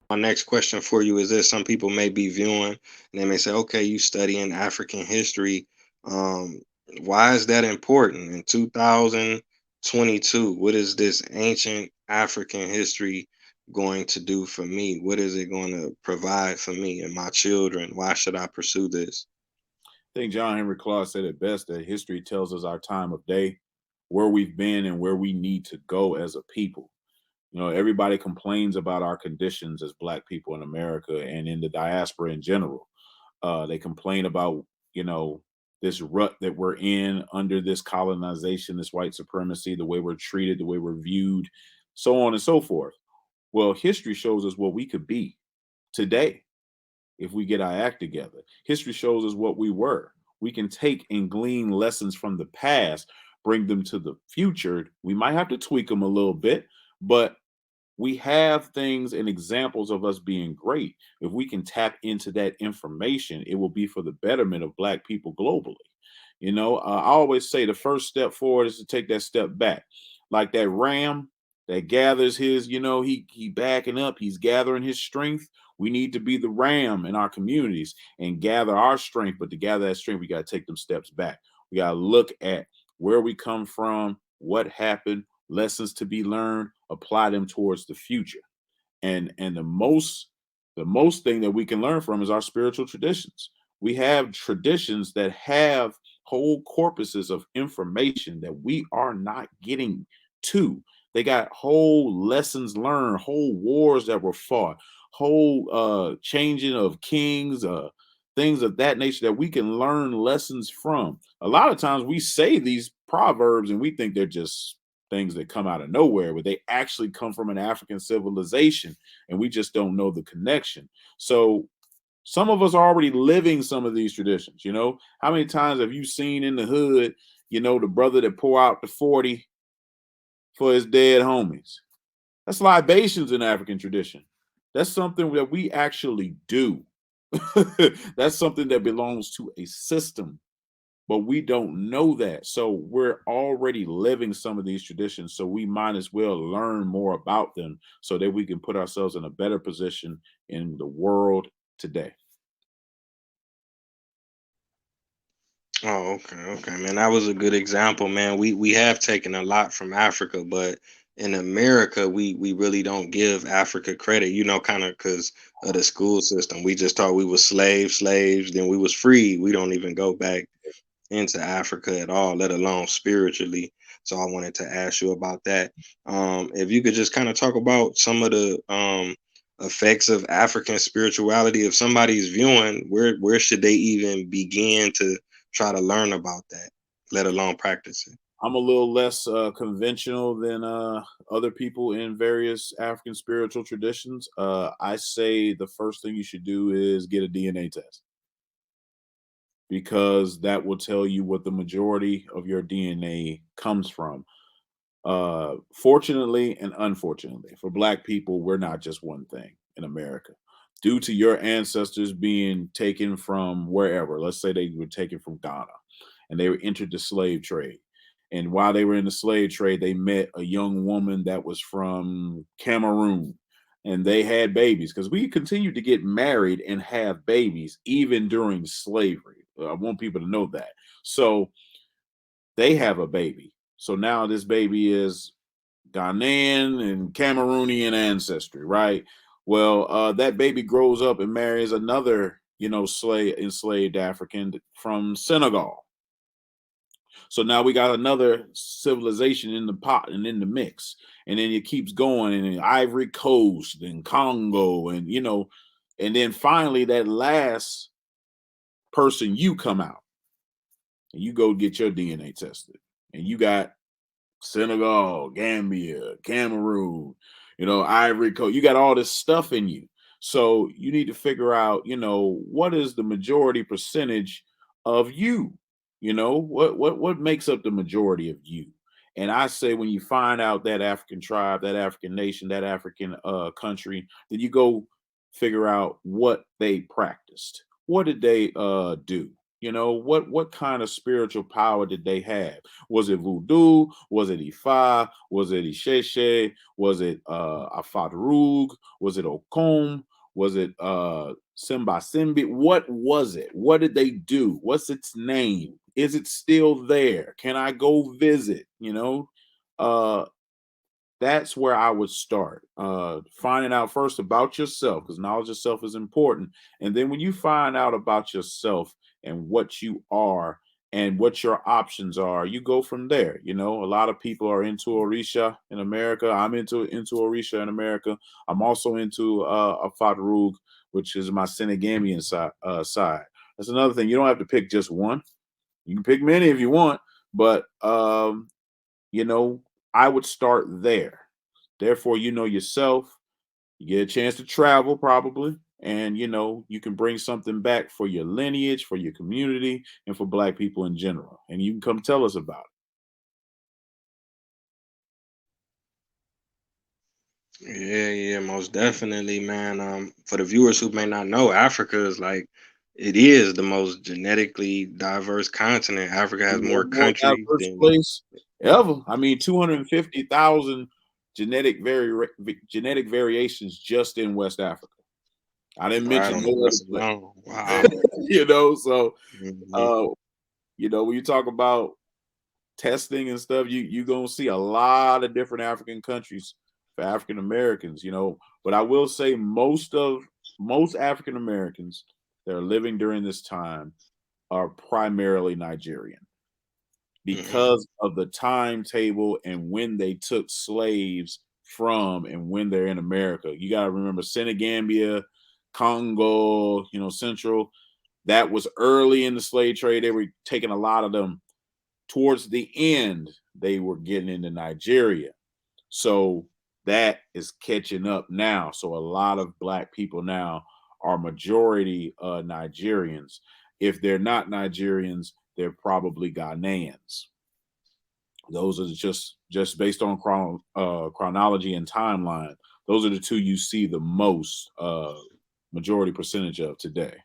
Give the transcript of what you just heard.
My next question for you is this: some people may be viewing and they may say, "Okay, you studying African history. Um, why is that important in 2022? What is this ancient African history going to do for me? What is it going to provide for me and my children? Why should I pursue this?" I think John Henry Claude said it best that history tells us our time of day, where we've been, and where we need to go as a people. You know, everybody complains about our conditions as Black people in America and in the diaspora in general. They complain about, you know, this rut that we're in under this colonization, this white supremacy, the way we're treated, the way we're viewed, so on and so forth. Well, history shows us what we could be today if we get our act together. History shows us what we were. We can take and glean lessons from the past, bring them to the future. We might have to tweak them a little bit, but we have things and examples of us being great. If we can tap into that information, it will be for the betterment of Black people globally. You know, I always say the first step forward is to take that step back. Like that ram that gathers his, he backing up, he's gathering his strength. We need to be the ram in our communities and gather our strength. But to gather that strength, we got to take them steps back. We got to look at where we come from, what happened, lessons to be learned, apply them towards the future. And the most thing that we can learn from is our spiritual traditions. We have traditions that have whole corpuses of information that we are not getting to. They got whole lessons learned, whole wars that were fought, whole changing of kings, things of that nature that we can learn lessons from. A lot of times we say these proverbs and we think they're just things that come out of nowhere, but they actually come from an African civilization and we just don't know the connection. So some of us are already living some of these traditions. How many times have you seen in the hood, the brother that pour out the 40 for his dead homies? That's libations in African tradition. That's something that we actually do. That's something that belongs to a system, but we don't know that. So we're already living some of these traditions. So we might as well learn more about them so that we can put ourselves in a better position in the world today. Oh, okay, okay, man. That was a good example, man. We have taken a lot from Africa, but in America, we really don't give Africa credit, kind of because of the school system. We just thought we was slaves, then we was free. We don't even go back into Africa at all, let alone spiritually. So I wanted to ask you about that. If you could just kind of talk about some of the effects of African spirituality. If somebody's viewing, where should they even begin to try to learn about that, let alone practice it? I'm a little less conventional than other people in various African spiritual traditions. I say the first thing you should do is get a DNA test because that will tell you what the majority of your DNA comes from. Fortunately and unfortunately, for Black people, we're not just one thing in America. Due to your ancestors being taken from wherever, let's say they were taken from Ghana and they were entered the slave trade. And while they were in the slave trade, they met a young woman that was from Cameroon and they had babies because we continued to get married and have babies even during slavery. I want people to know that. So they have a baby. So now this baby is Ghanaian and Cameroonian ancestry, right? Well, that baby grows up and marries another, slave enslaved African from Senegal. So now we got another civilization in the pot and in the mix, and then it keeps going, and in Ivory Coast and Congo, and then finally that last person you come out and you go get your DNA tested, and you got Senegal, Gambia, Cameroon, Ivory Coast. You got all this stuff in you. So you need to figure out, what is the majority percentage of you? What makes up the majority of you? And I say when you find out that African tribe, that African nation, that African country, then you go figure out what they practiced. What did they do? You know, what kind of spiritual power did they have? Was it voodoo? Was it Ifa? Was it Isheshe? Was it Afatrug? Was it Okom? Was it Simba Simbi? What was it? What did they do? What's its name? Is it still there? Can I go visit? You know, uh, that's where I would start. Finding out first about yourself, because knowledge of self is important. And then when you find out about yourself and what you are and what your options are, you go from there. You know, a lot of people are into Orisha in America. I'm into Orisha in America. I'm also into a Fatarug, which is my Senegamian side. That's another thing. You don't have to pick just one. You can pick many if you want, but you know, I would start there. Therefore, you know yourself, you get a chance to travel probably, and you know, you can bring something back for your lineage, for your community, and for black people in general. And you can come tell us about Yeah, yeah, most definitely, man. For the viewers who may not know, Africa is like it is the most genetically diverse continent. Africa it. has more The more countries diverse than place ever. I mean, 250,000 genetic variations just in West Africa. I didn't right mention on the no other West place. alone. Wow. You know, so Hmm. uh, you know, when you talk about testing and stuff, you gonna see a lot of different African countries for African Americans, you know. But I will say most African Americans that are living during this time are primarily Nigerian Hmm. because of the timetable and when they took slaves from and when they're in America. You gotta remember Senegambia, Congo, you know, Central. That was early in the slave trade. They were taking a lot of them towards the end, they were getting into Nigeria. So that is catching up now. So a lot of black people now are majority Nigerians. If they're not Nigerians, they're probably Ghanaians. Those are just based on chronology and timeline. Those are the two you see the most majority percentage of today.